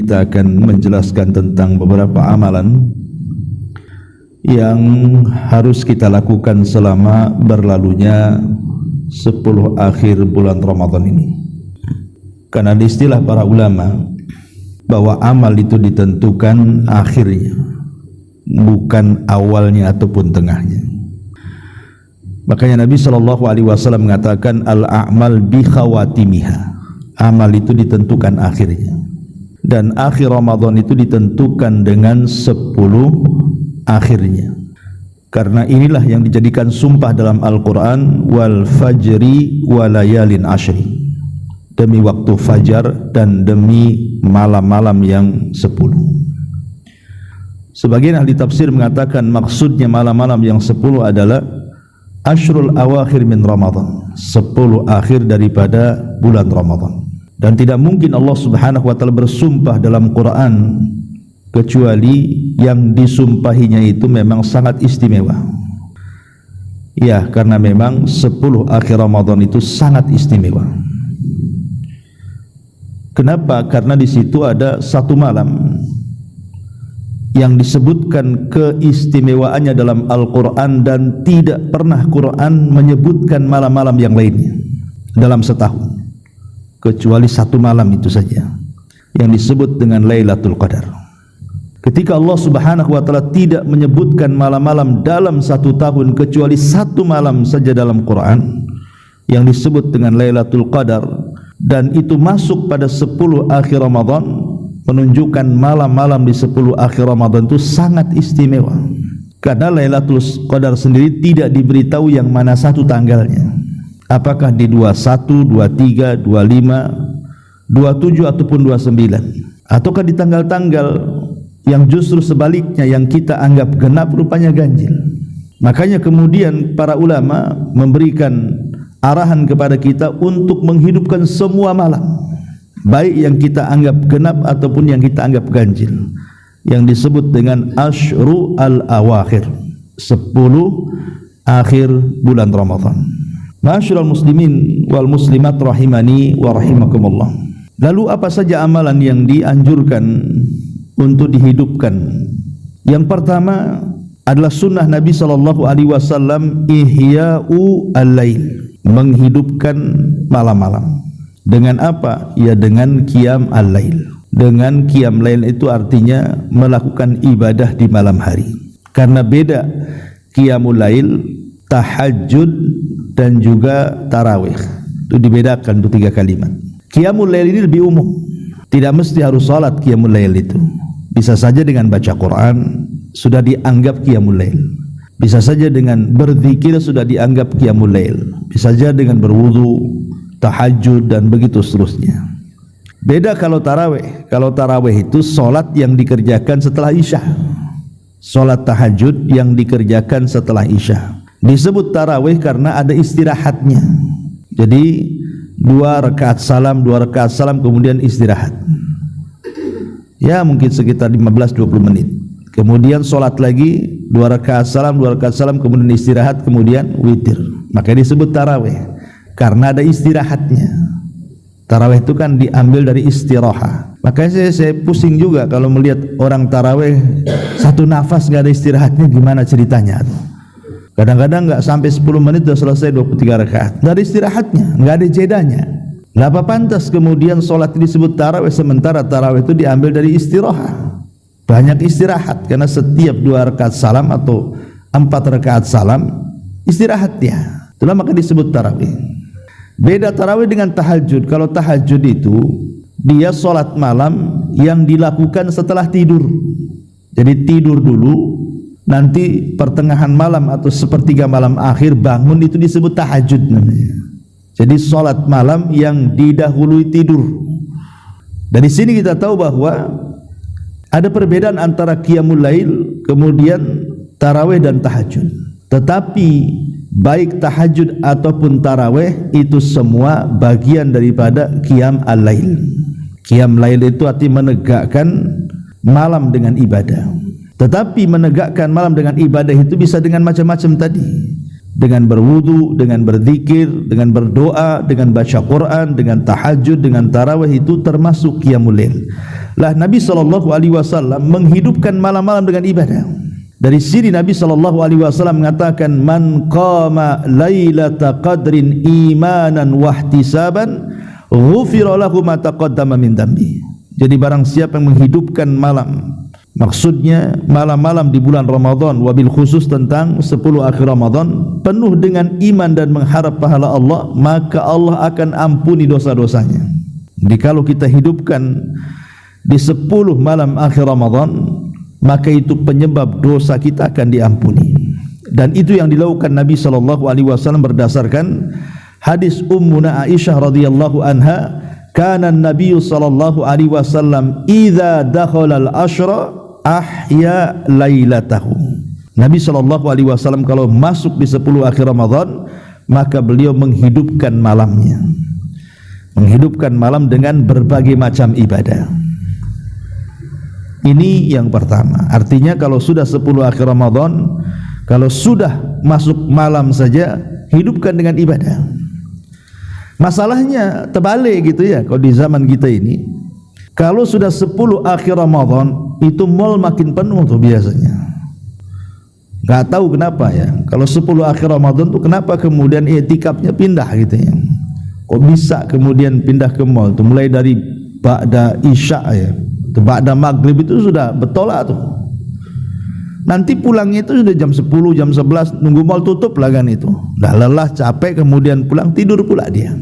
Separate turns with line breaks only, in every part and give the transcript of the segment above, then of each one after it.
kita akan menjelaskan tentang beberapa amalan yang harus kita lakukan selama berlalunya 10 akhir bulan Ramadan ini. Karena di istilah para ulama bahwa amal itu ditentukan akhirnya, bukan awalnya ataupun tengahnya. Makanya Nabi SAW mengatakan al-a'mal bi khawatimiha. Amal itu ditentukan akhirnya. Dan akhir Ramadan itu ditentukan dengan 10 akhirnya. Karena inilah yang dijadikan sumpah dalam Al-Quran, wal fajri walayalin ashri, demi waktu fajar dan demi malam-malam yang 10. Sebagian ahli tafsir mengatakan maksudnya malam-malam yang 10 adalah ashrul awakhir min Ramadan, 10 akhir daripada bulan Ramadan. Dan tidak mungkin Allah Subhanahu wa taala bersumpah dalam Quran kecuali yang disumpahinya itu memang sangat istimewa. Ya, karena memang 10 akhir Ramadan itu sangat istimewa. Kenapa? Karena di situ ada satu malam yang disebutkan keistimewaannya dalam Al-Quran, dan tidak pernah Quran menyebutkan malam-malam yang lainnya dalam setahun, kecuali satu malam itu saja yang disebut dengan Lailatul Qadar. Ketika Allah Subhanahu wa taala tidak menyebutkan malam-malam dalam satu tahun kecuali satu malam saja dalam Quran yang disebut dengan Lailatul Qadar, dan itu masuk pada 10 akhir Ramadan, menunjukkan malam-malam di 10 akhir Ramadan itu sangat istimewa. Karena Lailatul Qadar sendiri tidak diberitahu yang mana satu tanggalnya, apakah di 21, 23, 25, 27 ataupun 29, ataukah di tanggal-tanggal yang justru sebaliknya yang kita anggap genap rupanya ganjil. Makanya kemudian para ulama memberikan arahan kepada kita untuk menghidupkan semua malam, baik yang kita anggap genap ataupun yang kita anggap ganjil, yang disebut dengan asyru al-awakhir, 10 akhir bulan Ramadan. Ma'asyiral muslimin wal muslimat rahimani wa rahimakumullah. Lalu apa saja amalan yang dianjurkan untuk dihidupkan? Yang pertama adalah sunnah Nabi SAW, ihya'u al-lail, menghidupkan malam-malam. Dengan apa? Ya dengan qiyam al-lail. Dengan qiyam lail itu artinya melakukan ibadah di malam hari. Karena beda qiyamul lail, tahajud dan juga tarawih. Itu dibedakan, itu 3 kalimat. Qiyamul lail ini lebih umum. Tidak mesti harus salat qiyamul lail itu. Bisa saja dengan baca Quran sudah dianggap qiyamul lail. Bisa saja dengan berzikir sudah dianggap qiyamul lail. Bisa saja dengan berwudu, tahajud dan begitu seterusnya. Beda kalau tarawih. Kalau tarawih itu solat yang dikerjakan setelah isya. Solat tahajud yang dikerjakan setelah isya. Disebut tarawih karena ada istirahatnya. Jadi 2 rakaat salam, 2 rakaat salam kemudian istirahat. Ya mungkin sekitar 15-20 menit. Kemudian solat lagi 2 rakaat salam, 2 rakaat salam kemudian istirahat, kemudian witir. Makanya disebut tarawih karena ada istirahatnya. Tarawih itu kan diambil dari istirahat. Makanya saya pusing juga kalau melihat orang tarawih satu nafas nggak ada istirahatnya, gimana ceritanya? Kadang-kadang nggak sampai 10 menit sudah selesai 23 rakaat, nggak ada istirahatnya, nggak ada jedanya. Lah apa pantas kemudian sholat disebut tarawih sementara tarawih itu diambil dari istirahat? Banyak istirahat karena setiap 2 rakaat salam atau 4 rakaat salam istirahatnya. Itulah maka disebut tarawih. Beda tarawih dengan tahajud. Kalau tahajud itu dia sholat malam yang dilakukan setelah tidur. Jadi tidur dulu, nanti pertengahan malam atau sepertiga malam akhir bangun, itu disebut tahajud namanya. Jadi sholat malam yang didahului tidur. Dari sini kita tahu bahwa ada perbedaan antara qiyamul lail kemudian tarawih dan tahajud. Tetapi baik tahajud ataupun tarawih itu semua bagian daripada qiyam al-lail. Qiyam lail itu artinya menegakkan malam dengan ibadah. Tetapi menegakkan malam dengan ibadah itu bisa dengan macam-macam tadi. dengan berwudu, dengan berzikir, dengan berdoa, dengan baca Quran, dengan tahajud, dengan tarawih, itu termasuk qiyamul lail. Lah Nabi SAW menghidupkan malam-malam dengan ibadah. Dari sini Nabi SAW mengatakan, man qama lailata qadrin imanan wahtisaban ghufira lahu ma taqaddama min dambi. Jadi barang siapa yang menghidupkan malam, maksudnya malam-malam di bulan Ramadan, wabil khusus tentang 10 akhir Ramadan, penuh dengan iman dan mengharap pahala Allah, maka Allah akan ampuni dosa-dosanya. Jadi kalau kita hidupkan di 10 malam akhir Ramadan, maka itu penyebab dosa kita akan diampuni. Dan itu yang dilakukan Nabi SAW berdasarkan hadis Ummuna Aisyah radhiyallahu anha, kana Nabi SAW idza dakhala al-ashra ahya lailatahu. Nabi SAW kalau masuk di 10 akhir Ramadan, maka beliau menghidupkan malamnya, menghidupkan malam dengan berbagai macam ibadah. Ini yang pertama. Artinya kalau sudah 10 akhir Ramadan, kalau sudah masuk malam saja, hidupkan dengan ibadah. Masalahnya terbalik gitu ya, kalau di zaman kita ini, kalau sudah 10 akhir Ramadan, itu mall makin penuh tuh biasanya. Gak tahu kenapa ya, kalau 10 akhir Ramadan tuh kenapa kemudian i'tikafnya pindah gitu ya. Kok bisa kemudian pindah ke mall tuh, mulai dari ba'da isya ya, ba'da maghrib itu sudah betolak tuh. Nanti pulangnya itu sudah jam 10, jam 11, nunggu mal tutup lah kan itu. Dah lelah, capek, kemudian pulang, tidur pula dia.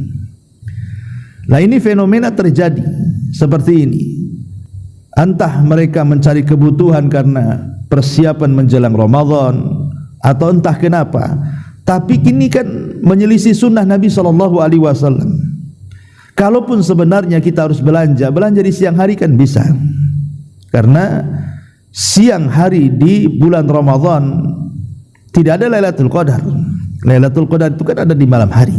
Nah ini fenomena terjadi seperti ini. Entah mereka mencari kebutuhan karena persiapan menjelang Ramadan, atau entah kenapa, tapi kini kan menyelisih sunnah Nabi SAW. Kalaupun sebenarnya kita harus belanja di siang hari kan bisa, karena siang hari di bulan Ramadan tidak ada Lailatul Qadar. Lailatul Qadar itu kan ada di malam hari.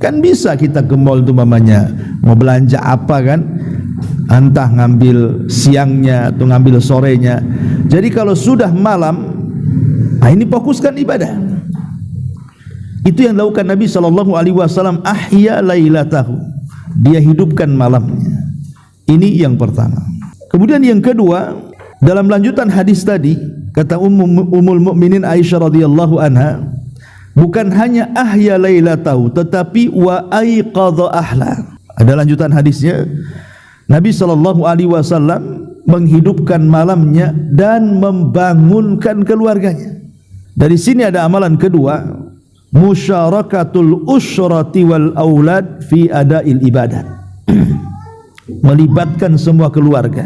Kan bisa kita ke mall itu mamanya mau belanja apa kan, entah ngambil siangnya atau ngambil sorenya. Jadi kalau sudah malam, ini fokuskan ibadah. Itu yang dilakukan Nabi SAW, ahya lailatahu, dia hidupkan malamnya. Ini yang pertama. Kemudian yang kedua, dalam lanjutan hadis tadi, kata Ummul Mukminin Aisyah radhiyallahu anha, bukan hanya ahya lailatahu, tetapi wa aiqadha ahla. Ada lanjutan hadisnya, Nabi SAW menghidupkan malamnya dan membangunkan keluarganya. Dari sini ada amalan kedua, musyarakatul usrati wal aulad fi adail ibadat. Melibatkan semua keluarga.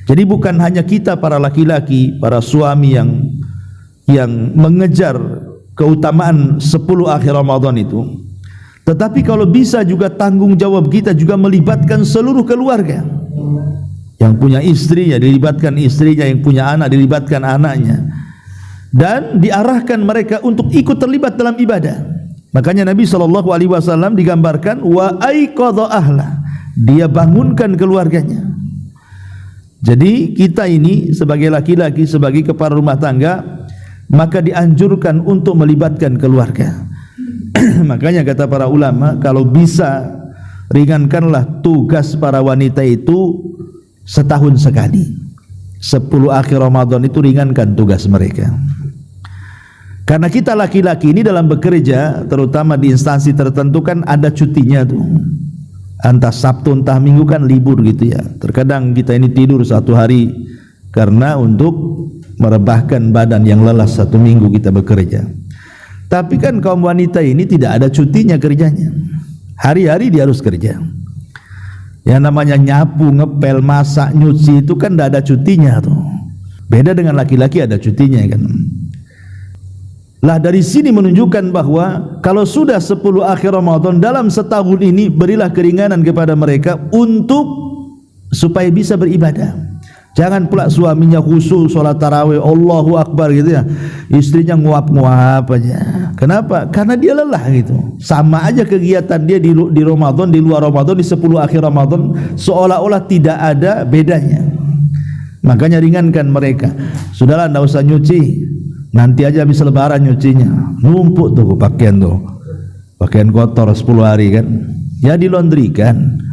Jadi bukan hanya kita para laki-laki, para suami yang mengejar keutamaan 10 akhir Ramadan itu, tetapi kalau bisa juga tanggung jawab kita juga melibatkan seluruh keluarga. Yang punya istri ya dilibatkan istrinya, yang punya anak dilibatkan anaknya, dan diarahkan mereka untuk ikut terlibat dalam ibadah. Makanya Nabi SAW digambarkan wa aiqadha ahla, dia bangunkan keluarganya. Jadi kita ini sebagai laki-laki, sebagai kepala rumah tangga, maka dianjurkan untuk melibatkan keluarga. Makanya kata para ulama, kalau bisa ringankanlah tugas para wanita itu setahun sekali. 10 akhir Ramadan itu ringankan tugas mereka. Karena kita laki-laki ini dalam bekerja, terutama di instansi tertentu kan ada cutinya tuh. Entah Sabtu entah Minggu kan libur gitu ya. Terkadang kita ini tidur 1 hari karena untuk merebahkan badan yang lelah 1 minggu kita bekerja. Tapi kan kaum wanita ini tidak ada cutinya kerjanya. Hari-hari dia harus kerja. Yang namanya nyapu, ngepel, masak, nyuci itu kan tidak ada cutinya tuh. Beda dengan laki-laki ada cutinya kan. Lah dari sini menunjukkan bahwa kalau sudah 10 akhir Ramadan dalam setahun ini, berilah keringanan kepada mereka untuk supaya bisa beribadah. Jangan pula suaminya khusyuk sholat tarawih Allahu Akbar gitu ya, istrinya nguap-nguap aja. Kenapa? Karena dia lelah gitu. Sama aja kegiatan dia di Ramadan, di luar Ramadan, di 10 akhir Ramadan, seolah-olah tidak ada bedanya. Makanya ringankan mereka. Sudahlah, tidak usah nyuci, nanti aja habis lebaran nyucinya, numpuk tuh pakaian kotor 10 hari kan, ya dilondrikan.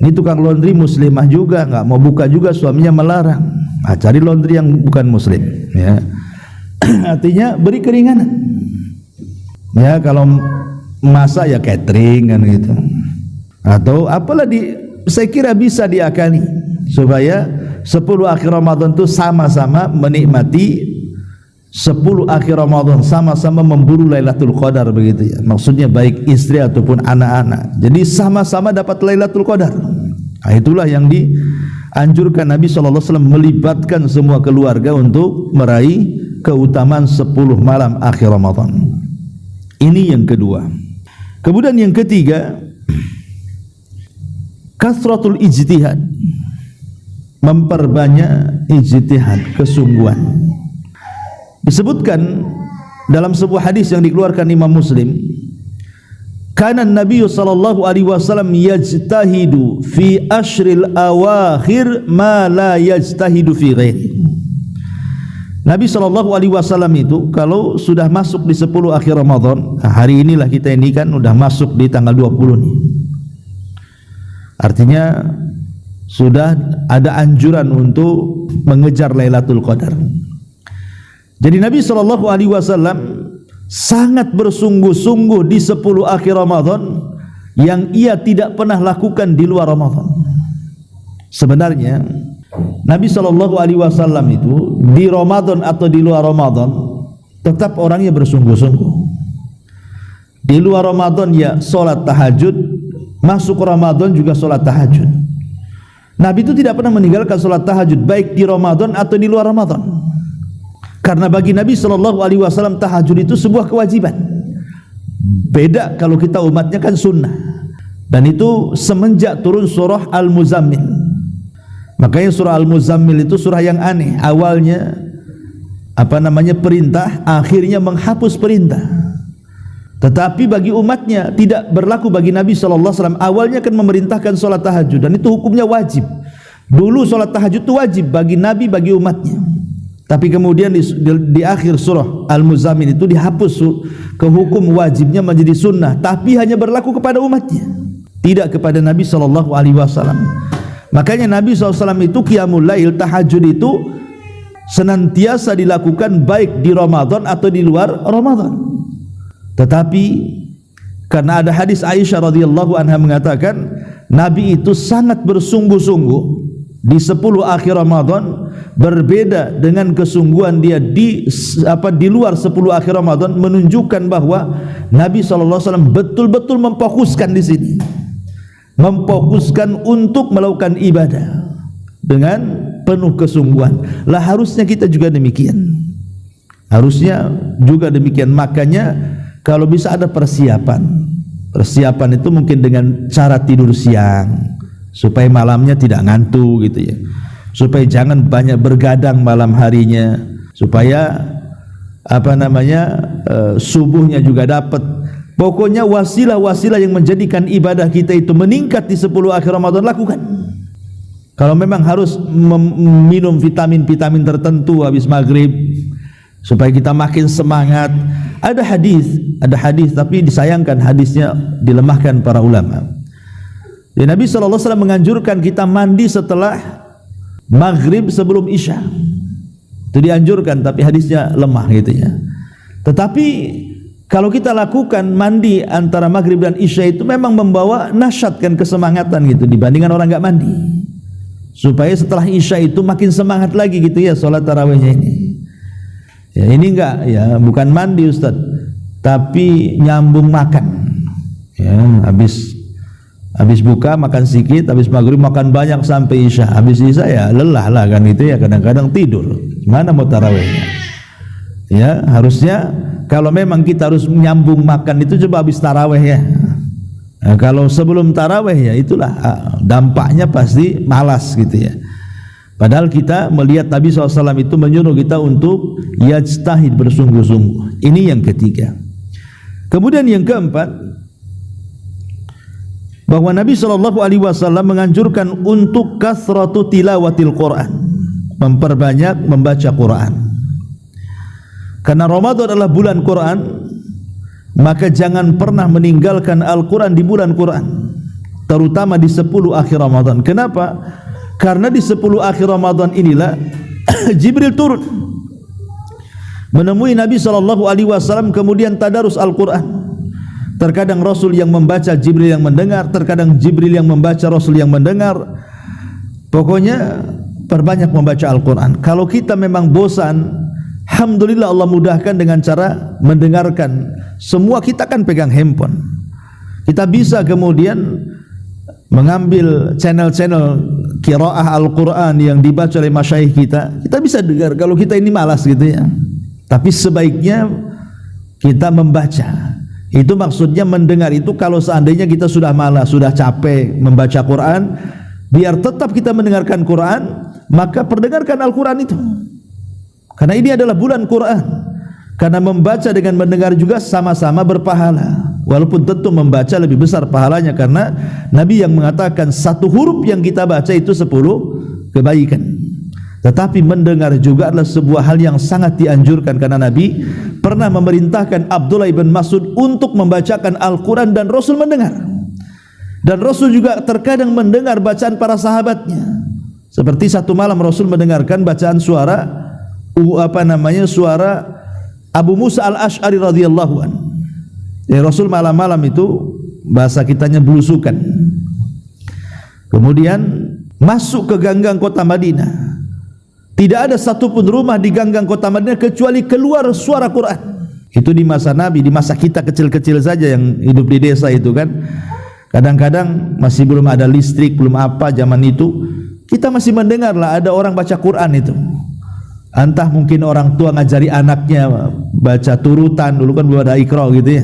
Ini tukang laundry muslimah juga, nggak mau buka juga, suaminya melarang. Cari laundry yang bukan muslim, ya. Artinya beri keringanan. Ya, kalau masak ya catering kan gitu. Atau apalah saya kira bisa diakali supaya 10 akhir Ramadan itu sama-sama menikmati 10 akhir Ramadan, sama-sama memburu Lailatul Qadar begitu ya. Maksudnya baik istri ataupun anak-anak. Jadi sama-sama dapat Lailatul Qadar. Nah, itulah yang dianjurkan Nabi sallallahu alaihi wasallam, melibatkan semua keluarga untuk meraih keutamaan 10 malam akhir Ramadan. Ini yang kedua. Kemudian yang ketiga, kasratul ijtihad, memperbanyak ijtihad, kesungguhan. Disebutkan dalam sebuah hadis yang dikeluarkan Imam Muslim, kana Nabi sallallahu alaihi wasallam yajtahidu fi ashril awakhir ma la yajtahidu fi ghairi. Nabi sallallahu alaihi wasallam itu kalau sudah masuk di 10 akhir Ramadan, hari inilah kita ini kan sudah masuk di tanggal 20 nih. Artinya sudah ada anjuran untuk mengejar Lailatul Qadar. Jadi Nabi sallallahu alaihi wasallam sangat bersungguh-sungguh di 10 akhir Ramadan yang ia tidak pernah lakukan di luar Ramadan. Sebenarnya Nabi sallallahu alaihi wasallam itu di Ramadan atau di luar Ramadan tetap orangnya bersungguh-sungguh. Di luar Ramadan ya salat tahajud, masuk Ramadan juga salat tahajud. Nabi itu tidak pernah meninggalkan salat tahajud baik di Ramadan atau di luar Ramadan. Karena bagi Nabi sallallahu alaihi wasallam tahajud itu sebuah kewajiban. Beda kalau kita umatnya kan sunnah. Dan itu semenjak turun surah Al-Muzammil. Makanya surah Al-Muzammil itu surah yang aneh. Awalnya perintah, akhirnya menghapus perintah. Tetapi bagi umatnya tidak berlaku bagi Nabi sallallahu alaihi wasallam. Awalnya kan memerintahkan salat tahajud dan itu hukumnya wajib. Dulu salat tahajud itu wajib bagi Nabi, bagi umatnya. Tapi kemudian di akhir surah Al-Muzammil itu dihapus ke hukum wajibnya menjadi sunnah, tapi hanya berlaku kepada umatnya, tidak kepada Nabi sallallahu alaihi wasallam. Makanya Nabi SAW itu qiyamul lail, tahajud itu senantiasa dilakukan baik di Ramadan atau di luar Ramadan. Tetapi karena ada hadis Aisyah radhiyallahu anha mengatakan Nabi itu sangat bersungguh-sungguh di 10 akhir Ramadan, berbeda dengan kesungguhan dia di luar 10 akhir Ramadan, menunjukkan bahwa Nabi SAW betul-betul memfokuskan di sini, memfokuskan untuk melakukan ibadah dengan penuh kesungguhan. Lah harusnya kita juga demikian. Harusnya juga demikian. Makanya kalau bisa ada persiapan. Persiapan itu mungkin dengan cara tidur siang supaya malamnya tidak ngantuk gitu ya. Supaya jangan banyak bergadang malam harinya, supaya subuhnya juga dapat. Pokoknya wasilah-wasilah yang menjadikan ibadah kita itu meningkat di 10 akhir Ramadan lakukan. Kalau memang harus minum vitamin-vitamin tertentu habis maghrib supaya kita makin semangat, ada hadis tapi disayangkan hadisnya dilemahkan para ulama. Jadi Nabi SAW menganjurkan kita mandi setelah maghrib sebelum isya. Itu dianjurkan, tapi hadisnya lemah gitu ya. Tetapi kalau kita lakukan mandi antara maghrib dan isya itu memang membawa nasyat, kan, kesemangatan gitu dibandingkan orang enggak mandi. Supaya setelah isya itu makin semangat lagi gitu ya salat tarawihnya ini. Ya ini enggak ya, bukan mandi Ustaz, tapi nyambung makan. Ya, habis buka makan sedikit, habis maghrib makan banyak sampai isya. Habis isya ya lelah lah kan itu ya, kadang-kadang tidur. Gimana mau tarawihnya? Ya harusnya kalau memang kita harus menyambung makan itu coba habis tarawih ya. Nah, kalau sebelum tarawih ya itulah dampaknya pasti malas gitu ya. Padahal kita melihat Nabi SAW itu menyuruh kita untuk yajtahid, bersungguh-sungguh. Ini yang ketiga. Kemudian yang keempat, bahwa Nabi SAW menganjurkan untuk kasratu tilawatil Quran, memperbanyak membaca Quran. Karena Ramadan adalah bulan Quran, maka jangan pernah meninggalkan Al-Quran di bulan Quran, terutama di 10 akhir Ramadan. Kenapa? Karena di 10 akhir Ramadan inilah Jibril turun menemui Nabi SAW, kemudian tadarus Al-Quran. Terkadang Rasul yang membaca, Jibril yang mendengar. Terkadang Jibril yang membaca, Rasul yang mendengar. Pokoknya perbanyak membaca Al-Quran. Kalau kita memang bosan, alhamdulillah Allah mudahkan dengan cara mendengarkan. Semua kita kan pegang handphone, kita bisa kemudian mengambil channel-channel qiraah Al-Quran yang dibaca oleh masyayikh kita bisa dengar kalau kita ini malas gitu ya. Tapi sebaiknya kita membaca. Itu maksudnya mendengar itu kalau seandainya kita sudah malas, sudah capek membaca Quran, biar tetap kita mendengarkan Quran, maka perdengarkan Al-Quran itu. Karena ini adalah bulan Quran. Karena membaca dengan mendengar juga sama-sama berpahala. Walaupun tentu membaca lebih besar pahalanya, karena Nabi yang mengatakan satu huruf yang kita baca itu 10 kebaikan. Tetapi mendengar juga adalah sebuah hal yang sangat dianjurkan, karena Nabi pernah memerintahkan Abdullah ibn Mas'ud untuk membacakan Al-Quran dan Rasul mendengar. Dan Rasul juga terkadang mendengar bacaan para sahabatnya. Seperti satu malam Rasul mendengarkan bacaan suara suara Abu Musa al-Ash'ari radhiyallahu anhu. Rasul malam-malam itu bahasa kitanya belusukan. Kemudian masuk ke ganggang kota Madinah. Tidak ada satupun rumah di ganggang kota Madinah kecuali keluar suara Quran. Itu di masa Nabi, di masa kita kecil-kecil saja yang hidup di desa itu kan. Kadang-kadang masih belum ada listrik, belum apa zaman itu, kita masih mendengarlah ada orang baca Quran itu. Entah mungkin orang tua ngajari anaknya baca turutan, dulu kan belum ada Iqra gitu ya.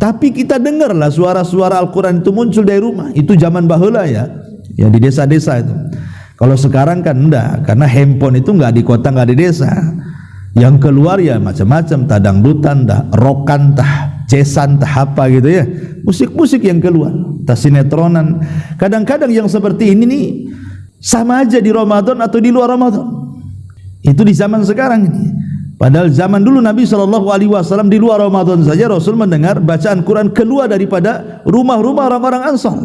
Tapi kita dengarlah suara-suara Al-Quran itu muncul dari rumah. Itu zaman bahula ya, yang di desa-desa itu. Kalau sekarang kan enggak, karena handphone itu enggak di kota, enggak di desa. Yang keluar ya macam-macam, tah dangdutan, tah rokan, tah cesan, tah apa gitu ya. Musik-musik yang keluar, tah sinetronan. Kadang-kadang yang seperti ini nih sama aja di Ramadan atau di luar Ramadan. Itu di zaman sekarang ini. Padahal zaman dulu Nabi SAW di luar Ramadan saja Rasul mendengar bacaan Quran keluar daripada rumah-rumah orang-orang Ansar.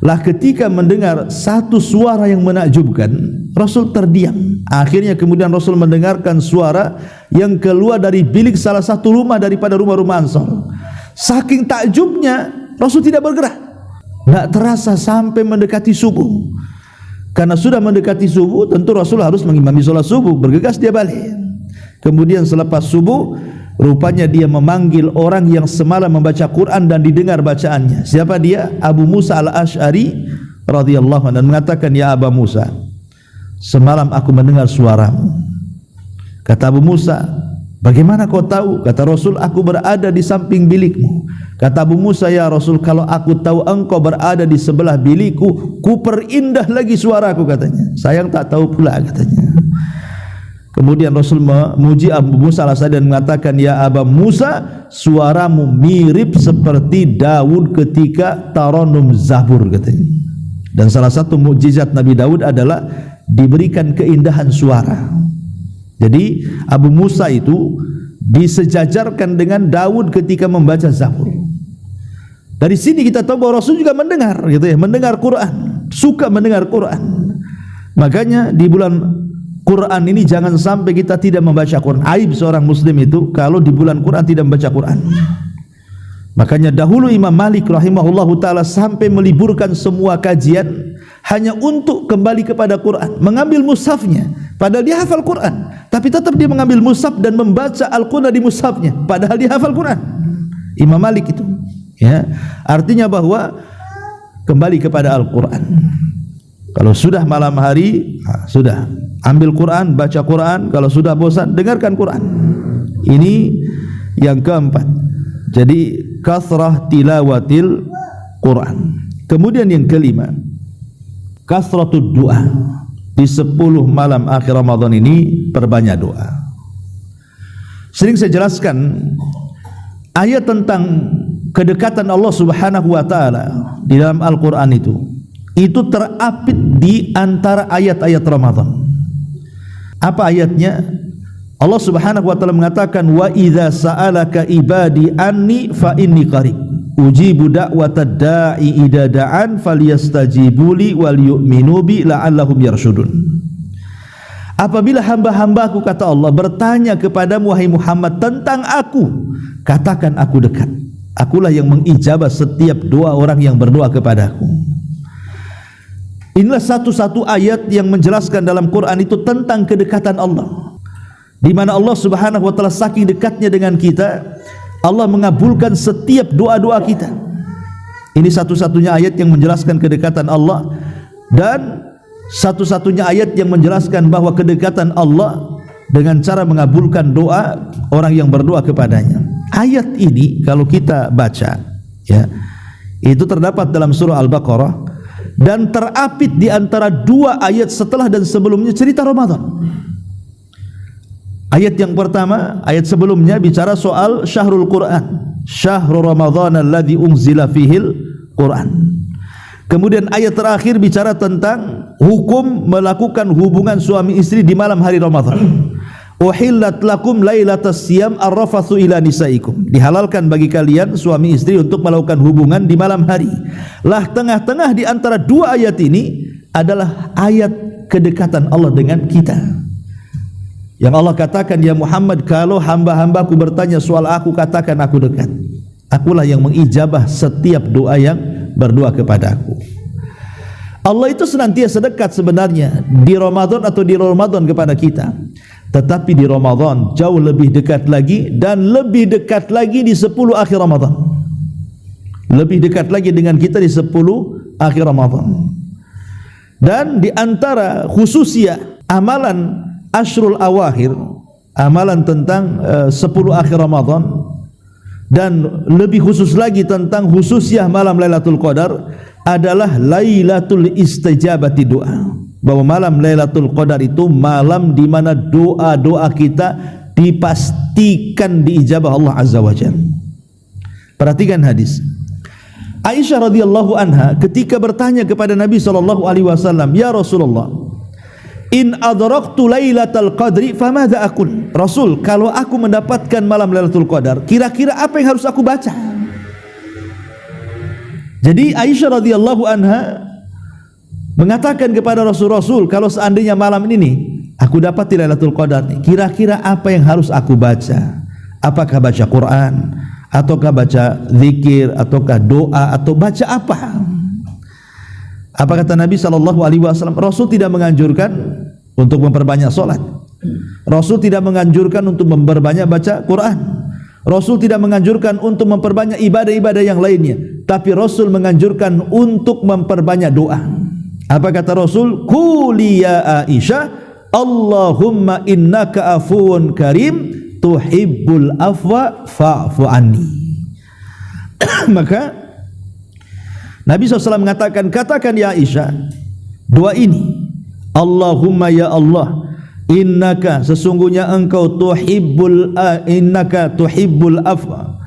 Lah ketika mendengar satu suara yang menakjubkan, Rasul terdiam. Akhirnya kemudian Rasul mendengarkan suara yang keluar dari bilik salah satu rumah daripada rumah-rumah Ansar. Saking takjubnya Rasul tidak bergerak. Tidak terasa sampai mendekati subuh. Karena sudah mendekati subuh, tentu Rasul harus mengimami sholat subuh. Bergegas dia balik. Kemudian selepas subuh, rupanya dia memanggil orang yang semalam membaca Quran dan didengar bacaannya. Siapa dia? Abu Musa al-Ash'ari radhiyallahu anhu, dan mengatakan, ya Abu Musa, semalam aku mendengar suaramu. Kata Abu Musa, bagaimana kau tahu? Kata Rasul, aku berada di samping bilikmu. Kata Abu Musa, ya Rasul, kalau aku tahu engkau berada di sebelah bilikku, ku perindah lagi suaraku, katanya. Sayang tak tahu pula, katanya. Kemudian Rasul memuji Abu Musa al-Ash'ari dan mengatakan, ya Abu Musa, suaramu mirip seperti Daud ketika taranum Zabur, katanya. Dan salah satu mukjizat Nabi Daud adalah diberikan keindahan suara. Jadi Abu Musa itu disejajarkan dengan Daud ketika membaca Zabur. Dari sini kita tahu bahwa Rasul juga mendengar, gitu ya, mendengar Quran, suka mendengar Quran. Makanya di bulan Quran ini jangan sampai kita tidak membaca Quran. Aib seorang muslim itu kalau di bulan Quran tidak membaca Quran. Makanya dahulu Imam Malik rahimahullahu taala sampai meliburkan semua kajian hanya untuk kembali kepada Quran, mengambil mushafnya. Padahal dia hafal Quran, tapi tetap dia mengambil mushaf dan membaca Al-Quran di mushafnya, padahal dia hafal Quran. Imam Malik itu, ya, artinya bahwa kembali kepada Al-Quran. Kalau sudah malam hari, sudah ambil Quran, baca Quran. Kalau sudah bosan, dengarkan Quran. Ini yang keempat. Jadi kasrah tilawatil Quran. Kemudian yang kelima, kasratud doa. Di 10 malam akhir Ramadan ini perbanyak doa. Sering saya jelaskan ayat tentang kedekatan Allah Subhanahu wa taala di dalam Al-Qur'an itu terapit di antara ayat-ayat Ramadan. Apa ayatnya? Allah Subhanahu wa taala mengatakan, wa idza sa'alaka ibadi anni fa inni qarib ujibu da'watad da'i idza da'an falyastajibuli wal yu'minu bi la'allahum yarshudun. Apabila hamba-hambaku, kata Allah, bertanya kepadamu wahai Muhammad tentang aku, katakan aku dekat. Akulah yang mengijabah setiap doa orang yang berdoa kepadaku. Inilah satu-satu ayat yang menjelaskan dalam Quran itu tentang kedekatan Allah, di mana Allah Subhanahu wa taala saking dekatnya dengan kita, Allah mengabulkan setiap doa-doa kita. Ini satu-satunya ayat yang menjelaskan kedekatan Allah, dan satu-satunya ayat yang menjelaskan bahwa kedekatan Allah dengan cara mengabulkan doa orang yang berdoa kepadanya. Ayat ini kalau kita baca, ya, itu terdapat dalam surah Al-Baqarah dan terapit di antara dua ayat setelah dan sebelumnya cerita Ramadan. Ayat yang pertama, ayat sebelumnya bicara soal syahrul Quran, syahrul Ramadan alladzi unzila fihil Quran. Kemudian ayat terakhir bicara tentang hukum melakukan hubungan suami istri di malam hari Ramadan. Uhillat lakum lailatas siyam arrafathu ila nisaikum. Dihalalkan bagi kalian suami istri untuk melakukan hubungan di malam hari. Lah tengah-tengah di antara dua ayat ini adalah ayat kedekatan Allah dengan kita. Yang Allah katakan, ya Muhammad, kalau hamba-hambaku bertanya soal aku, katakan aku dekat. Akulah yang mengijabah setiap doa yang berdoa kepadaku. Allah itu senantiasa dekat sebenarnya di Ramadan atau di Ramadan kepada kita. Tetapi di Ramadan jauh lebih dekat lagi, dan lebih dekat lagi di 10 akhir Ramadan. Lebih dekat lagi dengan kita di 10 akhir Ramadan. Dan di antara khususnya amalan Ashrul Awakhir, amalan tentang 10 akhir Ramadan, dan lebih khusus lagi tentang khususnya malam Lailatul Qadar adalah Lailatul Istijabati Doa. Bahwa malam Lailatul Qadar itu malam di mana doa-doa kita dipastikan diijabah Allah Azza wa Jalla. Perhatikan hadis. Aisyah radhiyallahu anha ketika bertanya kepada Nabi sallallahu alaihi wasallam, "Ya Rasulullah, in adraktu lailatal qadri famadza aqul?" Rasul, kalau aku mendapatkan malam Lailatul Qadar, kira-kira apa yang harus aku baca? Jadi Aisyah radhiyallahu anha mengatakan kepada Rasul, kalau seandainya malam ini aku dapat Lailatul Qadar, kira-kira apa yang harus aku baca? Apakah baca Quran, ataukah baca zikir, ataukah doa, atau baca apa? Apa kata Nabi SAW? Rasul tidak menganjurkan untuk memperbanyak solat. Rasul tidak menganjurkan untuk memperbanyak baca Quran. Rasul tidak menganjurkan untuk memperbanyak ibadah-ibadah yang lainnya. Tapi Rasul menganjurkan untuk memperbanyak doa. Apa kata Rasul? Quli ya Aisyah, Allahumma innaka afuwun karim tuhibbul afwa fa'fu anni. Maka Nabi SAW mengatakan, katakan ya Aisyah doa ini, Allahumma ya Allah, innaka, sesungguhnya engkau tuhibbul afwa,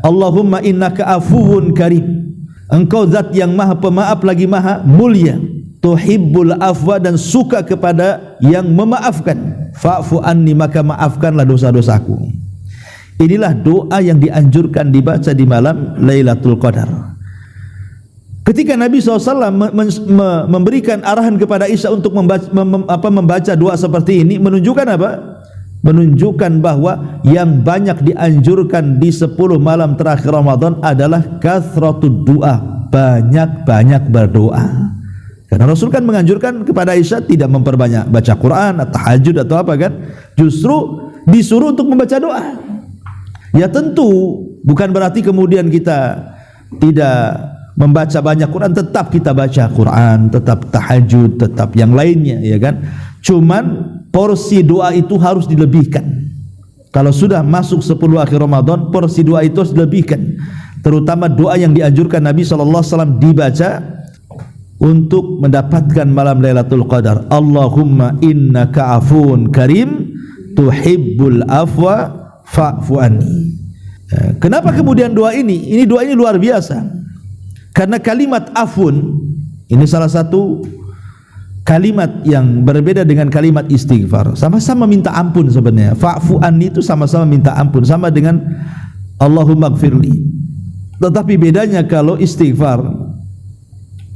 Allahumma innaka afuwun karim, engkau zat yang maha pemaaf lagi maha mulia, tuhibbul afwa, dan suka kepada yang memaafkan, fa'fu anni, maka maafkanlah dosa-dosaku. Inilah doa yang dianjurkan dibaca di malam Lailatul Qadar. Ketika Nabi SAW memberikan arahan kepada Aisyah untuk membaca doa seperti ini, menunjukkan apa? Menunjukkan bahwa yang banyak dianjurkan di 10 malam terakhir Ramadan adalah kathratud doa, banyak-banyak berdoa. Karena Rasul kan menganjurkan kepada Aisyah tidak memperbanyak baca Quran atau tahajud atau apa kan, justru disuruh untuk membaca doa. Ya tentu bukan berarti kemudian kita tidak membaca banyak Quran, tetap kita baca Quran, tetap tahajud, tetap yang lainnya, ya kan. Cuman porsi doa itu harus dilebihkan. Kalau sudah masuk 10 akhir Ramadan, porsi doa itu harus dilebihkan. Terutama doa yang dianjurkan Nabi SAW dibaca untuk mendapatkan malam Lailatul Qadar. Allahumma innaka afuwun karim tuhibbul afwa fa'fu anni. Kenapa kemudian doa ini? Ini doa ini luar biasa. Karena kalimat afun ini salah satu kalimat yang berbeda dengan kalimat istighfar. Sama-sama minta ampun sebenarnya. Fa'fu anni itu sama-sama minta ampun, sama dengan Allahumma gfirli. Tetapi bedanya kalau istighfar,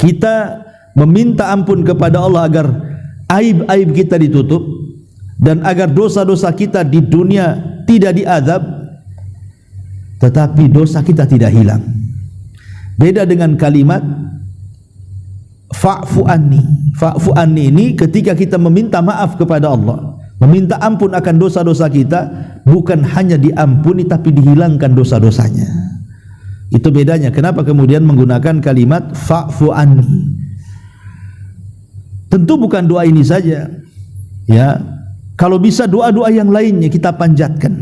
kita meminta ampun kepada Allah agar aib-aib kita ditutup dan agar dosa-dosa kita di dunia tidak diazab, tetapi dosa kita tidak hilang. Beda dengan kalimat fa'fu anni. Fa'fu anni ini ketika kita meminta maaf kepada Allah, meminta ampun akan dosa-dosa kita, bukan hanya diampuni tapi dihilangkan dosa-dosanya. Itu bedanya. Kenapa kemudian menggunakan kalimat fa'fu anni? Tentu bukan doa ini saja, ya. Kalau bisa doa-doa yang lainnya kita panjatkan,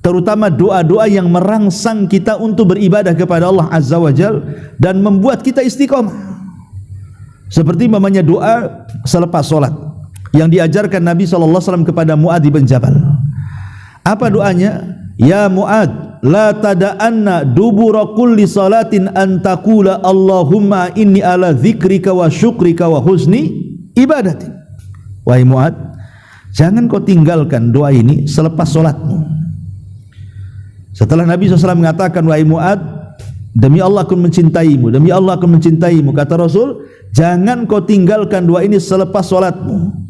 terutama doa-doa yang merangsang kita untuk beribadah kepada Allah Azza wa Jalla dan membuat kita istiqomah. Seperti mamanya doa selepas solat yang diajarkan Nabi SAW kepada Mu'adz bin Jabal. Apa doanya? Ya Mu'adz, la tada'anna dubura kulli salatin an taqula Allahumma inni ala dzikrika wa syukrika wa husni ibadati. Wahai Mu'adz, jangan kau tinggalkan doa ini selepas solatmu. Setelah Nabi SAW mengatakan, wahai Mu'adz, demi Allah aku mencintaimu, demi Allah aku mencintaimu, kata Rasul, jangan kau tinggalkan doa ini selepas solatmu.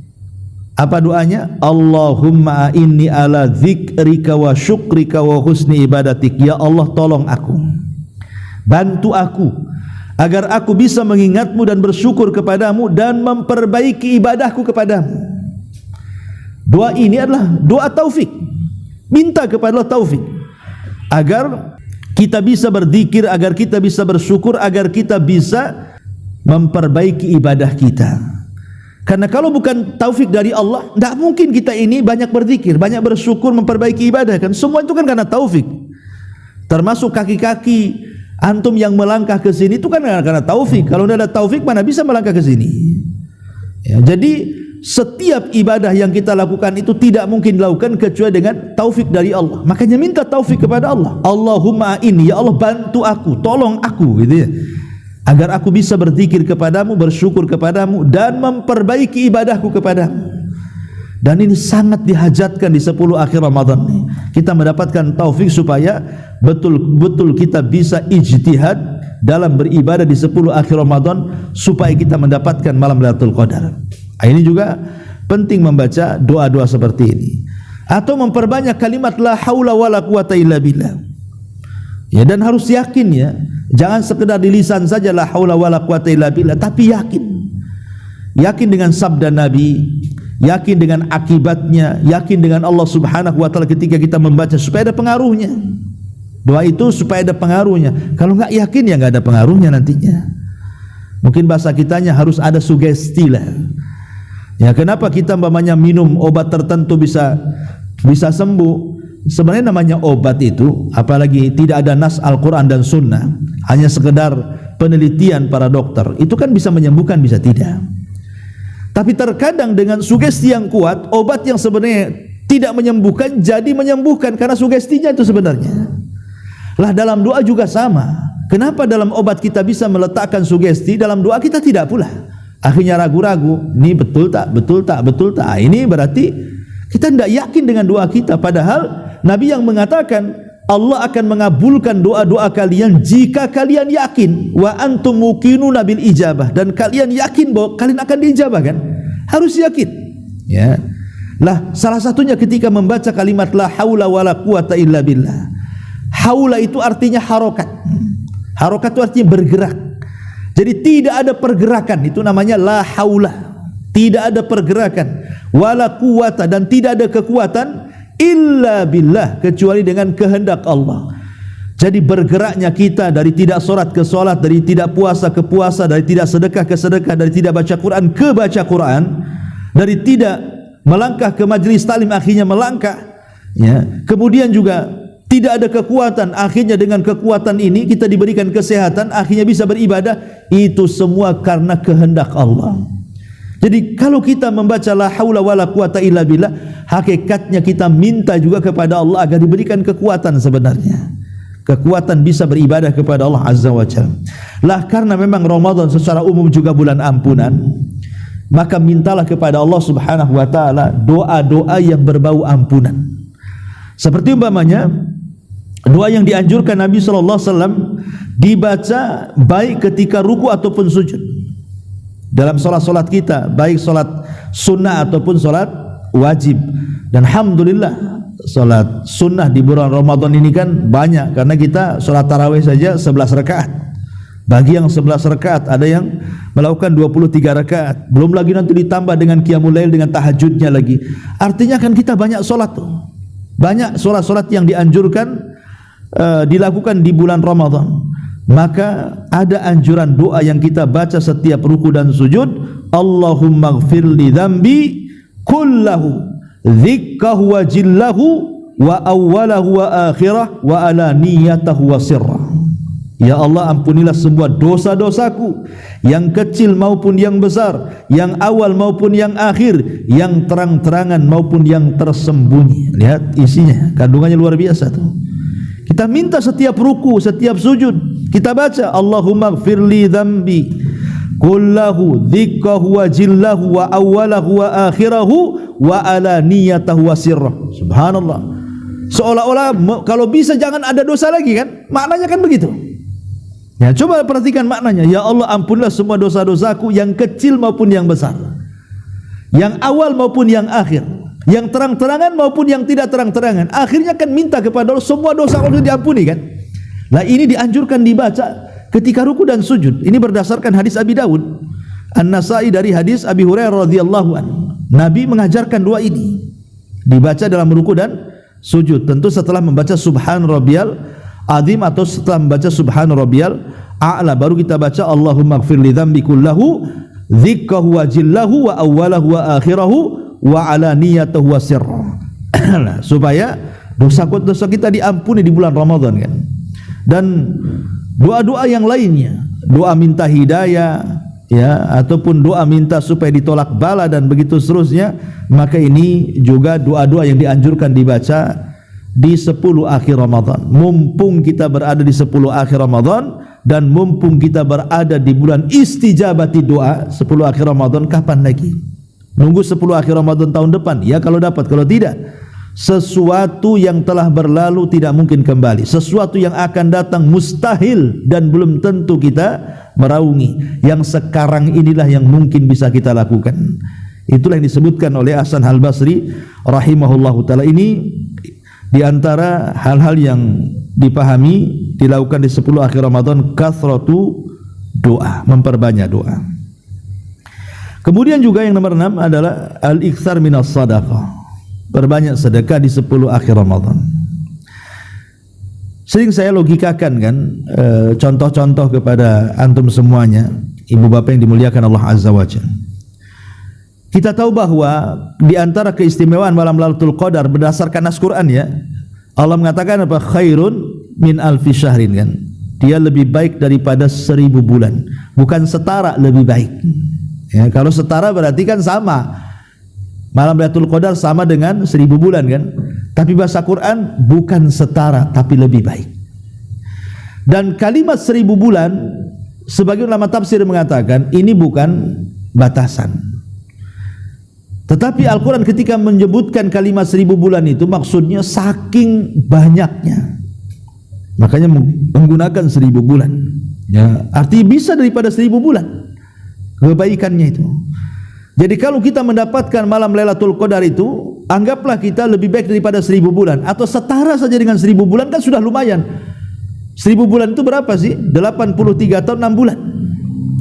Apa doanya? Allahumma inni ala dzikrika wa syukrika wa husni ibadatik. Ya Allah, tolong aku, bantu aku agar aku bisa mengingatmu dan bersyukur kepadamu dan memperbaiki ibadahku kepadamu. Doa ini adalah doa taufik. Minta kepada Allah taufik agar kita bisa berzikir, agar kita bisa bersyukur, agar kita bisa memperbaiki ibadah kita. Karena kalau bukan taufik dari Allah, tidak mungkin kita ini banyak berzikir, banyak bersyukur, memperbaiki ibadah. Kan semua itu kan karena taufik. Termasuk kaki-kaki antum yang melangkah ke sini itu kan karena taufik. Kalau tidak ada taufik, mana bisa melangkah ke sini? Ya, jadi setiap ibadah yang kita lakukan itu tidak mungkin dilakukan kecuali dengan taufik dari Allah. Makanya minta taufik kepada Allah. Allahumma inni, ya Allah bantu aku, tolong aku, gitu ya, agar aku bisa berzikir kepadamu, bersyukur kepadamu dan memperbaiki ibadahku kepadamu. Dan ini sangat dihajatkan di 10 akhir Ramadan ini. Kita mendapatkan taufik supaya betul-betul kita bisa ijtihad dalam beribadah di 10 akhir Ramadan supaya kita mendapatkan malam Lailatul Qadar. Ini juga penting membaca doa-doa seperti ini. Atau memperbanyak kalimat la haula wala quwata illa billah. Ya, dan harus yakin ya. Jangan sekedar di lisan saja la haula wala quwata illa billah, tapi yakin. Yakin dengan sabda Nabi, yakin dengan akibatnya, yakin dengan Allah Subhanahu wa taala ketika kita membaca supaya ada pengaruhnya. Doa itu supaya ada pengaruhnya. Kalau enggak yakin ya enggak ada pengaruhnya nantinya. Mungkin bahasa kitanya harus ada sugesti lah. Ya, kenapa kita umpamanya minum obat tertentu bisa sembuh? Sebenarnya namanya obat itu, apalagi tidak ada nas Al-Quran dan Sunnah, hanya sekedar penelitian para dokter, itu kan bisa menyembuhkan, bisa tidak. Tapi terkadang dengan sugesti yang kuat, obat yang sebenarnya tidak menyembuhkan jadi menyembuhkan karena sugestinya itu sebenarnya. Lah dalam doa juga sama. Kenapa dalam obat kita bisa meletakkan sugesti, dalam doa kita tidak pula? Akhirnya ragu-ragu, ini betul tak, betul tak, betul tak. Ini berarti kita tidak yakin dengan doa kita. Padahal Nabi yang mengatakan Allah akan mengabulkan doa-doa kalian jika kalian yakin. Wa antum muqinuna bil ijabah, dan kalian yakin bahwa kalian akan diijabah kan? Harus yakin. Ya. Lah salah satunya ketika membaca kalimat la haula wala quwata illa billah. Haula itu artinya harokat. Harokat itu artinya bergerak. Jadi tidak ada pergerakan, itu namanya la haula. Tidak ada pergerakan, wala quwata, dan tidak ada kekuatan illa billah, kecuali dengan kehendak Allah. Jadi bergeraknya kita dari tidak solat ke solat, dari tidak puasa ke puasa, dari tidak sedekah ke sedekah, dari tidak baca Quran ke baca Quran, dari tidak melangkah ke majlis taklim akhirnya melangkah, ya. Kemudian juga tidak ada kekuatan, akhirnya dengan kekuatan ini kita diberikan kesehatan, akhirnya bisa beribadah. Itu semua karena kehendak Allah. Jadi kalau kita membaca la haula wala quwata illa billah, hakikatnya kita minta juga kepada Allah agar diberikan kekuatan sebenarnya. Kekuatan bisa beribadah kepada Allah Azza wa Jalla. Lah karena memang Ramadan secara umum juga bulan ampunan. maka mintalah kepada Allah Subhanahu wa taala doa-doa yang berbau ampunan. Seperti umpamanya doa yang dianjurkan Nabi sallallahu alaihi wasallam dibaca baik ketika ruku ataupun sujud. Dalam salat-salat kita, baik salat sunnah ataupun salat wajib. Dan alhamdulillah salat sunnah di bulan Ramadan ini kan banyak, karena kita salat tarawih saja 11 rakaat. Bagi yang 11 rakaat, ada yang melakukan 23 rakaat. Belum lagi nanti ditambah dengan qiyamul lail, dengan tahajudnya lagi. Artinya kan kita banyak solat tuh. Banyak solat-solat yang dianjurkan dilakukan di bulan Ramadan. Maka ada anjuran doa yang kita baca setiap ruku dan sujud. Allahumma ghfirli dzambi kullahu dzikkahu wa jillahu wa awwalahu wa akhirah wa alaniyatahu wa sirrah. Ya Allah, ampunilah semua dosa-dosaku, yang kecil maupun yang besar, yang awal maupun yang akhir, yang terang-terangan maupun yang tersembunyi. Lihat isinya, kandungannya luar biasa tuh. Kita minta setiap ruku, setiap sujud, kita baca Allahumma gfirli dzambi kullahu dzikkahu wa jillahu wa awwalahu wa akhirahu wa alaniyatahu wa sirrah. Subhanallah. Seolah-olah kalau bisa jangan ada dosa lagi kan? Maknanya kan begitu. Ya, coba perhatikan maknanya. Ya Allah, ampunilah semua dosa-dosaku, yang kecil maupun yang besar, yang awal maupun yang akhir, yang terang-terangan maupun yang tidak terang-terangan. Akhirnya kan minta kepada Allah, semua dosa Allah diampuni kan. Nah, ini dianjurkan dibaca ketika ruku dan sujud. Ini berdasarkan hadis Abi Dawud An-Nasai dari hadis Abi Hurairah radhiyallahu anhu. Nabi mengajarkan doa ini dibaca dalam ruku dan sujud. Tentu setelah membaca Subhan Rabbiyal Azim atau setelah membaca Subhan Rabbiyal A'la, baru kita baca Allahumma gfirli dzambi kullahu dzikkahu wa jillahu wa awwalahu wa akhirahu wa alaniyatahu wa sirrah. Supaya dosa-dosa kita diampuni di bulan Ramadan kan. Dan doa-doa yang lainnya, doa minta hidayah ya, ataupun doa minta supaya ditolak bala dan begitu seterusnya, maka ini juga doa-doa yang dianjurkan dibaca di 10 akhir Ramadan. Mumpung kita berada di 10 akhir Ramadan dan mumpung kita berada di bulan istijabati doa 10 akhir Ramadan, kapan lagi? Nunggu 10 akhir Ramadan tahun depan? Ya kalau dapat, kalau tidak, sesuatu yang telah berlalu tidak mungkin kembali. Sesuatu yang akan datang mustahil dan belum tentu kita meraungi. Yang sekarang inilah yang mungkin bisa kita lakukan. Itulah yang disebutkan oleh Hasan Al-Basri rahimahullahu taala. Ini di antara hal-hal yang dipahami dilakukan di 10 akhir Ramadan, kathratu doa, memperbanyak doa. Kemudian juga yang nomor 6 adalah al-iktsar minas sadaqah, perbanyak sedekah di 10 akhir Ramadan. Sering saya logikakan kan contoh-contoh kepada antum semuanya, ibu bapak yang dimuliakan Allah Azza wa Jalla. Kita tahu bahwa di antara keistimewaan malam Lailatul Qadar berdasarkan nas Quran ya, Allah mengatakan apa? Khairun min alfi syahrin kan. Dia lebih baik daripada 1000 bulan. Bukan setara, lebih baik. Ya, kalau setara berarti kan sama. Malam Lailatul Qadar sama dengan 1000 bulan kan. Tapi bahasa Quran bukan setara tapi lebih baik. Dan kalimat 1000 bulan, sebagian ulama tafsir mengatakan ini bukan batasan. Tetapi Al-Quran ketika menyebutkan kalimat 1000 bulan itu maksudnya saking banyaknya, makanya menggunakan 1000 bulan ya, artinya bisa daripada 1000 bulan kebaikannya itu. Jadi kalau kita mendapatkan malam Lailatul Qadar itu, anggaplah kita lebih baik daripada 1000 bulan, atau setara saja dengan 1000 bulan kan sudah lumayan. 1000 bulan itu berapa sih? 83 tahun 6 bulan.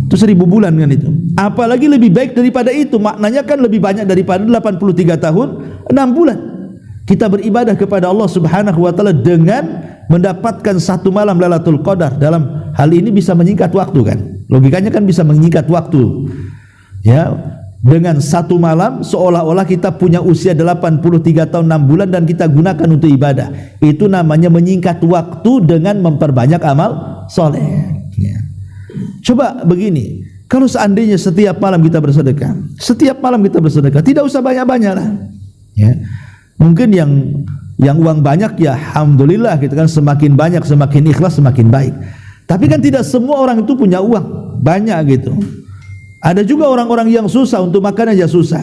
Itu 1000 bulan kan itu. Apalagi lebih baik daripada itu, maknanya kan lebih banyak daripada 83 tahun 6 bulan. Kita beribadah kepada Allah Subhanahu wa taala dengan mendapatkan satu malam Lailatul Qadar. Dalam hal ini bisa menyingkat waktu kan. Logikanya kan bisa menyingkat waktu. Ya, dengan satu malam seolah-olah kita punya usia 83 tahun 6 bulan dan kita gunakan untuk ibadah. Itu namanya menyingkat waktu dengan memperbanyak amal soleh ya. Coba begini, kalau seandainya setiap malam kita bersedekah, tidak usah banyak-banyak lah ya. Mungkin yang uang banyak ya alhamdulillah gitu kan, semakin banyak semakin ikhlas semakin baik. Tapi kan tidak semua orang itu punya uang banyak gitu. Ada juga orang-orang yang susah, untuk makan aja susah.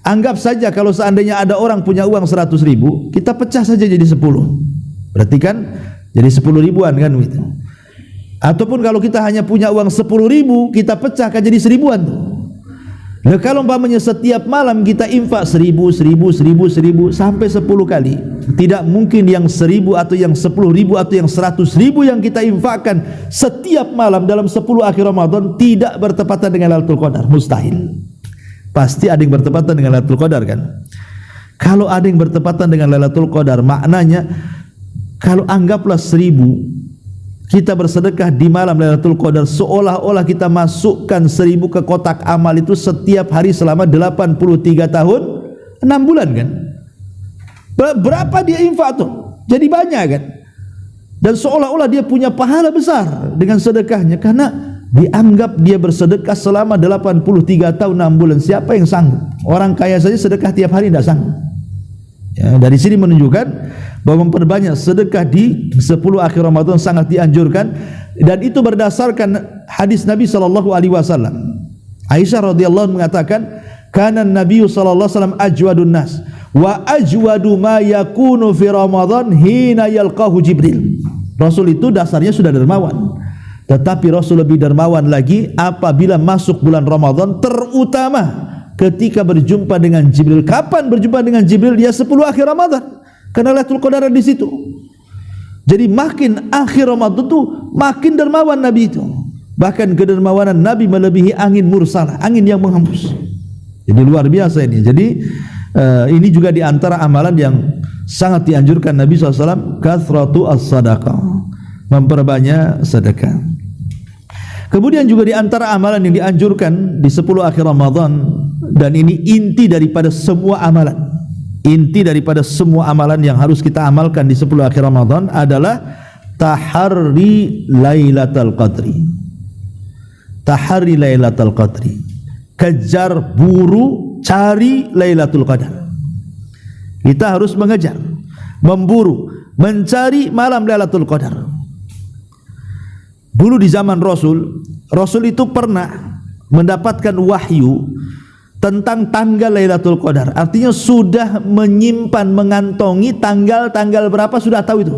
Anggap saja kalau seandainya ada orang punya uang 100 ribu, kita pecah saja jadi 10. Berarti kan jadi 10 ribuan kan gitu. Ataupun kalau kita hanya punya uang 10 ribu, kita pecahkan jadi 1000-an tuh. Nah, kalau umpamanya setiap malam kita infak 1000 sampai 10 kali, tidak mungkin yang 1000 atau yang 10.000 atau yang 100.000 yang kita infakkan setiap malam dalam 10 akhir Ramadan tidak bertepatan dengan Lailatul Qadar. Mustahil. Pasti ada yang bertepatan dengan Lailatul Qadar kan. Kalau ada yang bertepatan dengan Lailatul Qadar, maknanya kalau anggaplah 1000 kita bersedekah di malam Lailatul Qadar, seolah-olah kita masukkan 1000 ke kotak amal itu setiap hari selama 83 tahun 6 bulan kan. Berapa dia infak tuh? Jadi banyak kan. Dan seolah-olah dia punya pahala besar dengan sedekahnya, karena dianggap dia bersedekah selama 83 tahun 6 bulan. Siapa yang sanggup? Orang kaya saja sedekah tiap hari tidak sanggup. Ya, dari sini menunjukkan bahwa memperbanyak sedekah di 10 akhir Ramadan sangat dianjurkan, dan itu berdasarkan hadis Nabi sallallahu alaihi wasallam. Aisyah radhiyallahu anha mengatakan, "Kana Nabi sallallahu alaihi wasallam ajwadun nas wa ajwadu ma yakunu fi Ramadan hina yalqahu Jibril." Rasul itu dasarnya sudah dermawan, tetapi Rasul lebih dermawan lagi apabila masuk bulan Ramadan, terutama ketika berjumpa dengan Jibril. Kapan berjumpa dengan Jibril? Dia 10 akhir Ramadan, karena Lailatul Qadar di situ. Jadi makin akhir Ramadan itu makin dermawan Nabi itu. Bahkan kedermawanan Nabi melebihi angin mursalah, angin yang menghembus. Jadi luar biasa ini. Jadi ini juga di antara amalan yang sangat dianjurkan Nabi SAW, kathratu as-sadaqah, memperbanyak sedekah. Kemudian juga di antara amalan yang dianjurkan di 10 akhir Ramadan, dan ini inti daripada semua amalan, inti daripada semua amalan yang harus kita amalkan di 10 akhir Ramadan adalah taharri Lailatul Qadri. Taharri Lailatul Qadri, kejar, buru, cari Lailatul Qadar. Kita harus mengejar, memburu, mencari malam Lailatul Qadar. Dulu di zaman Rasul itu pernah mendapatkan wahyu tentang tanggal Lailatul Qadar. Artinya sudah menyimpan, mengantongi tanggal-tanggal berapa, sudah tahu itu.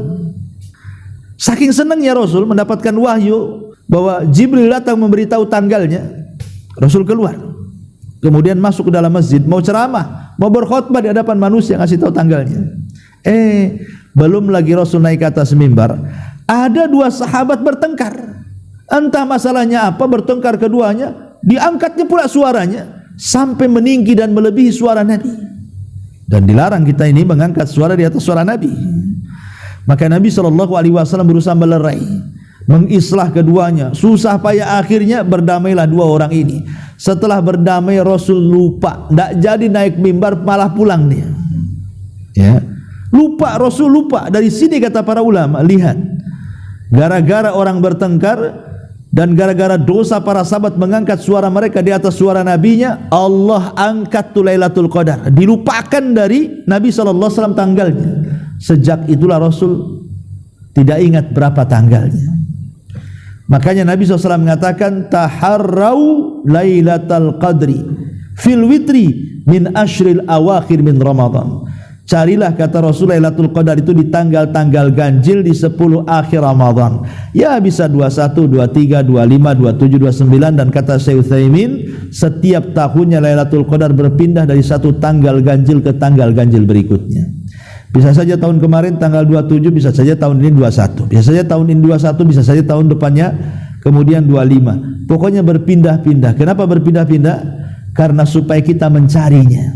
Saking senangnya Rasul mendapatkan wahyu bahwa Jibril datang memberitahu tanggalnya, Rasul keluar, kemudian masuk ke dalam masjid, mau ceramah, mau berkhutbah di hadapan manusia, ngasih tahu tanggalnya. Belum lagi Rasul naik ke atas mimbar, ada 2 sahabat bertengkar. Entah masalahnya apa, bertengkar keduanya, diangkatnya pula suaranya sampai meninggi dan melebihi suara Nabi. Dan dilarang kita ini mengangkat suara di atas suara Nabi. Maka Nabi SAW berusaha melerai, mengislah keduanya. Susah payah akhirnya berdamailah 2 orang ini. Setelah berdamai, Rasul lupa, tidak jadi naik mimbar, malah pulang dia. Ya, lupa, Rasul lupa. Dari sini kata para ulama, lihat, gara-gara orang bertengkar dan gara-gara dosa para sahabat mengangkat suara mereka di atas suara nabinya, Allah angkat Lailatul Qadar, dilupakan dari Nabi SAW tanggalnya. Sejak itulah Rasul tidak ingat berapa tanggalnya. Makanya Nabi SAW mengatakan, taharrau Lailatul Qadri fil witri min ashril awakhir min Ramadan. Carilah, kata Rasul, Lailatul Qadar itu di tanggal-tanggal ganjil di 10 akhir Ramadan. Ya bisa 21, 23, 25, 27, 29, dan kata Syekh Utsaimin, setiap tahunnya Lailatul Qadar berpindah dari satu tanggal ganjil ke tanggal ganjil berikutnya. Bisa saja tahun kemarin tanggal 27, bisa saja tahun ini 21. Bisa saja tahun ini 21, bisa saja tahun depannya kemudian 25. Pokoknya berpindah-pindah. Kenapa berpindah-pindah? Karena supaya kita mencarinya.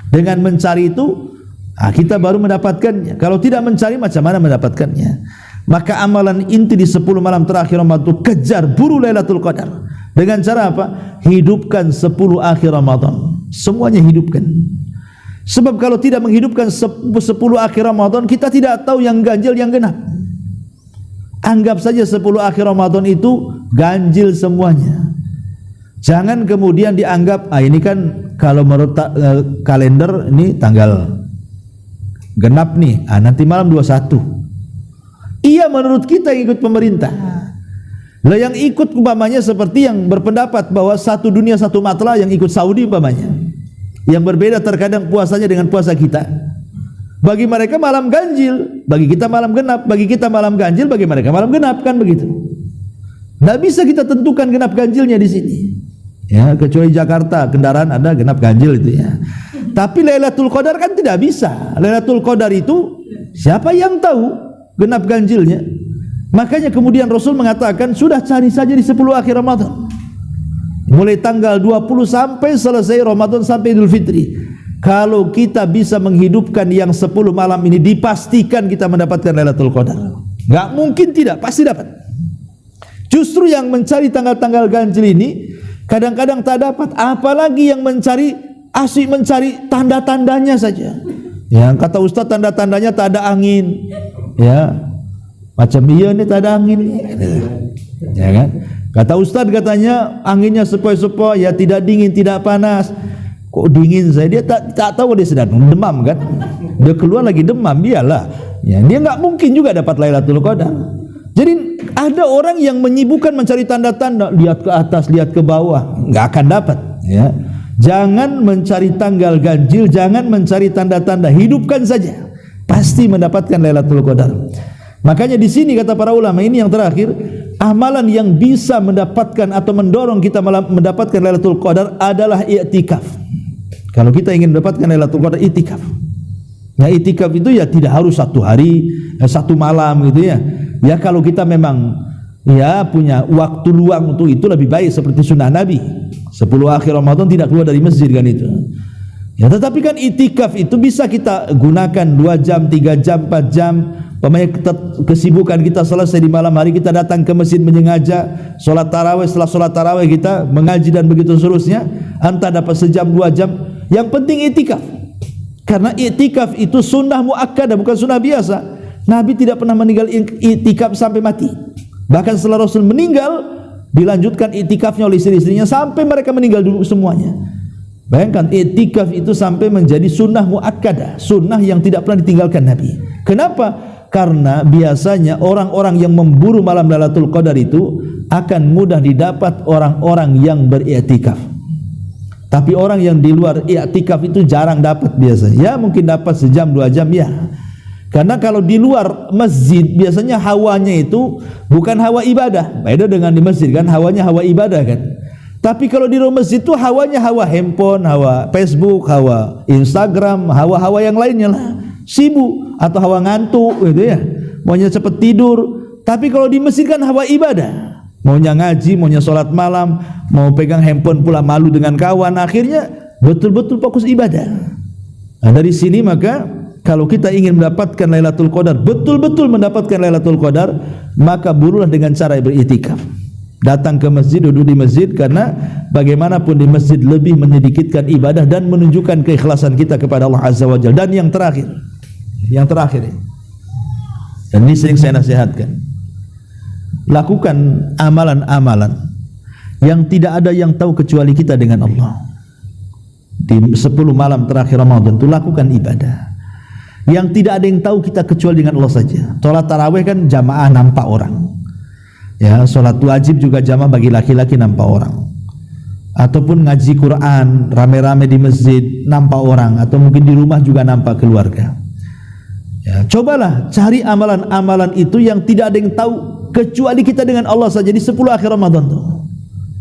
Dengan mencari itu kita baru mendapatkannya. Kalau tidak mencari, macam mana mendapatkannya? Maka amalan inti di 10 malam terakhir Ramadan itu kejar, buru Lailatul Qadar. Dengan cara apa? Hidupkan 10 akhir Ramadan. Semuanya hidupkan. Sebab kalau tidak menghidupkan 10 akhir Ramadan, kita tidak tahu yang ganjil yang genap. Anggap saja 10 akhir Ramadan itu ganjil semuanya. Jangan kemudian dianggap, ini kan kalau menurut kalender ini tanggal genap nih, nanti malam 21. Iya, menurut kita yang ikut pemerintah. Lah yang ikut umpamanya seperti yang berpendapat bahwa satu dunia satu matlah yang ikut Saudi umpamanya, yang berbeda terkadang puasanya dengan puasa kita. Bagi mereka malam ganjil, bagi kita malam genap. Bagi kita malam ganjil, bagi mereka malam genap, kan begitu. Tidak bisa kita tentukan genap ganjilnya di sini. Ya, kecuali Jakarta kendaraan ada genap ganjil itu ya. Tapi Lailatul Qadar kan tidak bisa. Lailatul Qadar itu siapa yang tahu genap ganjilnya? Makanya kemudian Rasul mengatakan, sudah cari saja di 10 akhir Ramadan. Mulai tanggal 20 sampai selesai Ramadan sampai Idul Fitri. Kalau kita bisa menghidupkan yang 10 malam ini, dipastikan kita mendapatkan Lailatul Qadar. Enggak mungkin tidak, pasti dapat. Justru yang mencari tanggal-tanggal ganjil ini kadang-kadang tak dapat, apalagi yang mencari asyik mencari tanda-tandanya saja. Ya, kata Ustaz tanda-tandanya tak ada angin. Ya. Macam iya nih tak ada angin. Ya kan? Kata Ustaz katanya anginnya sepoi-sepoi, ya tidak dingin, tidak panas. Kok dingin saya? Dia tak tahu dia sedang demam kan? Dia keluar lagi demam, iyalah. Ya, dia enggak mungkin juga dapat Lailatul Qadar. Jadi ada orang yang menyibukkan mencari tanda-tanda, lihat ke atas, lihat ke bawah, enggak akan dapat, ya. Jangan mencari tanggal ganjil, jangan mencari tanda-tanda, hidupkan saja. Pasti mendapatkan Lailatul Qadar. Makanya di sini kata para ulama, ini yang terakhir, amalan yang bisa mendapatkan atau mendorong kita mendapatkan Lailatul Qadar adalah i'tikaf. Kalau kita ingin mendapatkan Lailatul Qadar, i'tikaf. Nah, i'tikaf itu ya tidak harus satu hari, satu malam gitu ya. Ya kalau kita memang ya punya waktu luang untuk itu, lebih baik seperti sunnah Nabi. 10 akhir Ramadan tidak keluar dari masjid kan itu. Ya, tetapi kan i'tikaf itu bisa kita gunakan 2 jam, 3 jam, 4 jam. Pemanya kesibukan kita selesai di malam hari, kita datang ke masjid menyengaja solat tarawih, setelah solat tarawih kita mengaji dan begitu seterusnya, entah dapat sejam 2 jam, yang penting i'tikaf. Karena i'tikaf itu sunnah muakkadah, bukan sunnah biasa. Nabi tidak pernah meninggal i'tikaf sampai mati. Bahkan setelah Rasul meninggal, dilanjutkan i'tikafnya oleh istri-istrinya sampai mereka meninggal dulu semuanya. Bayangkan, i'tikaf itu sampai menjadi sunnah muakkadah, sunnah yang tidak pernah ditinggalkan Nabi. Kenapa? Karena biasanya orang-orang yang memburu malam Lailatul Qadar itu akan mudah didapat orang-orang yang beriktikaf. Tapi orang yang di luar iktikaf itu jarang dapat biasanya. Ya mungkin dapat sejam 2 jam ya. Karena kalau di luar masjid biasanya hawanya itu bukan hawa ibadah. Beda dengan di masjid kan, hawanya hawa ibadah kan. Tapi kalau di luar masjid itu hawanya hawa handphone, hawa Facebook, hawa Instagram, hawa-hawa yang lainnya lah. Sibuk atau hawa ngantuk gitu ya, maunya cepat tidur. Tapi kalau di masjid kan hawa ibadah, maunya ngaji, maunya sholat malam, mau pegang handphone pula malu dengan kawan, akhirnya betul-betul fokus ibadah. Nah, dari sini maka kalau kita ingin mendapatkan Lailatul Qadar, betul-betul mendapatkan Lailatul Qadar, maka burulah dengan cara beriktikaf. Datang ke masjid, duduk di masjid, karena bagaimanapun di masjid lebih menyedikitkan ibadah dan menunjukkan keikhlasan kita kepada Allah Azza wa Jalla. Dan yang terakhir dan ini sering saya nasihatkan, lakukan amalan-amalan yang tidak ada yang tahu kecuali kita dengan Allah. Di 10 malam terakhir Ramadan itu lakukan ibadah yang tidak ada yang tahu kita kecuali dengan Allah saja. Salat tarawih kan jamaah nampak orang, ya. Salat wajib juga jamaah bagi laki-laki nampak orang. Ataupun ngaji Quran rame-rame di masjid nampak orang, atau mungkin di rumah juga nampak keluarga. Ya, cobalah cari amalan-amalan itu yang tidak ada yang tahu kecuali kita dengan Allah saja di 10 akhir Ramadan tuh.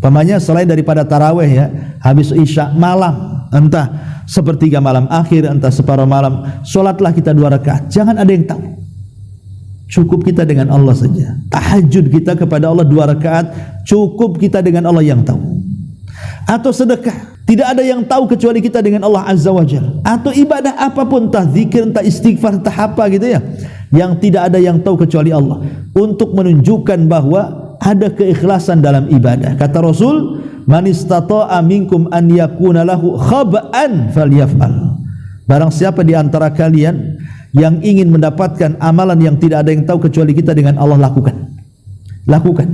Pamannya selain daripada tarawih ya, habis isya malam, entah sepertiga malam akhir, entah separuh malam, solatlah kita 2 rakaat. Jangan ada yang tahu. Cukup kita dengan Allah saja. Tahajud kita kepada Allah 2 rakaat, cukup kita dengan Allah yang tahu. Atau sedekah, tidak ada yang tahu kecuali kita dengan Allah Azza wa Jalla. Atau ibadah apapun, entah zikir, entah istighfar, entah apa gitu ya, yang tidak ada yang tahu kecuali Allah, untuk menunjukkan bahwa ada keikhlasan dalam ibadah. Kata Rasul, man istata'a minkum an yakuna lahu khab'an falyaf'al. Barang siapa di antara kalian yang ingin mendapatkan amalan yang tidak ada yang tahu kecuali kita dengan Allah, lakukan.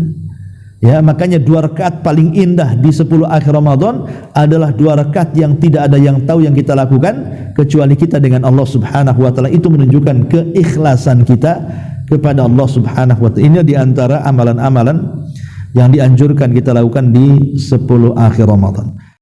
Ya, makanya 2 rakaat paling indah di 10 akhir Ramadan adalah 2 rakaat yang tidak ada yang tahu yang kita lakukan kecuali kita dengan Allah Subhanahu wa taala. Itu menunjukkan keikhlasan kita kepada Allah Subhanahu wa taala. Ini di antara amalan-amalan yang dianjurkan kita lakukan di 10 akhir Ramadan.